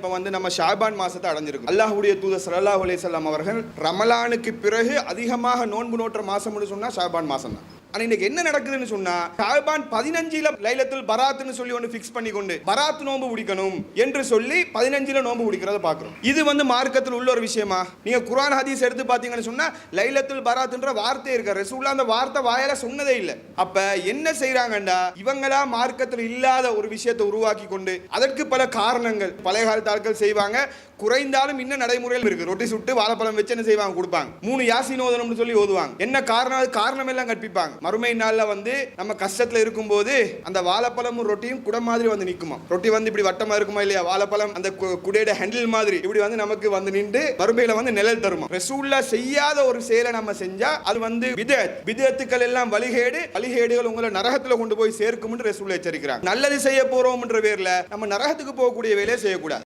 இப்போ நம்ம ஷாபான் மாசத்தை அடைஞ்சிருக்கோம். அல்லாஹ்வுடைய தூதர் ஸல்லல்லாஹு அலைஹி வஸல்லம் அவர்கள் ரமலானுக்கு பிறகு அதிகமாக நோன்பு நோற்ற மாசம்னு சொன்னா ஷாபான் மாசம் தான். ஆனா இன்னைக்கு என்ன நடக்குதுன்னு சொன்னா ஷாபான் 15ல லைலத்துல் பராத்னு சொல்லி ஒன்று ஃபிக்ஸ் பண்ணி கொண்டு பராத் நோன்பு பிடிக்கணும் என்று சொல்லி 15ல நோன்பு பிடிக்கிறத பார்க்கிறோம். இது மார்க்கத்தில் உள்ள ஒரு விஷயமா? நீங்க குர்ஆன் ஹதீஸ் எடுத்து பார்த்தீங்கன்னு சொன்னா லைலத்துல் பராத்ன்ற வார்த்தை இருக்கு. ரசூலுல்லாஹ் அந்த வார்த்தை வாயால சொன்னதே இல்லை. அப்ப என்ன செய்யறாங்கண்டா இவங்களா மார்க்கத்தில் இல்லாத ஒரு விஷயத்தை உருவாக்கி கொண்டு அதற்கு பல காரணங்கள் பழைய காலத்து ஆட்கள் செய்வாங்க. குறைந்தாலும் இன்னும் நடைமுறையில் இருக்கு. ரொட்டி சுட்டு வாழைப்பழம் வச்சு என்ன செய்வாங்க? கொடுப்பாங்க. 3 யாசீன் ஓதணும்னு சொல்லி ஓதுவாங்க. என்ன காரணம்? காரணம் எல்லாம் கற்பிப்பாங்க. மறுமை நாள்ல நம்ம கஷ்டத்துல இருக்கும்போது அந்த வாழைப்பழமும் ரொட்டியும் குடை மாதிரி நிக்குமா. ரொட்டி இப்படி வட்டமா இருக்குமா இல்லையா? வாழைப்பழம் அந்த குடையோட ஹேண்டில் மாதிரி இப்படி நமக்கு நின்று மறுமையில நிழல் தருமா. ரசூலுல்லாஹ் செய்யாத ஒரு செயலை நம்ம செஞ்சா அது பிதஅத். பிதஅத்துக்கள் எல்லாம் வழிகேடுகள் உங்களை நரகத்துல கொண்டு போய் சேர்க்கும்னு ரசூலுல்லாஹ் எச்சரிக்கிறாங்க. நல்லது செய்ய போறோம்ன்ற பேர்ல நம்ம நரகத்துக்கு போகக்கூடிய வேலையை செய்யக்கூடாது.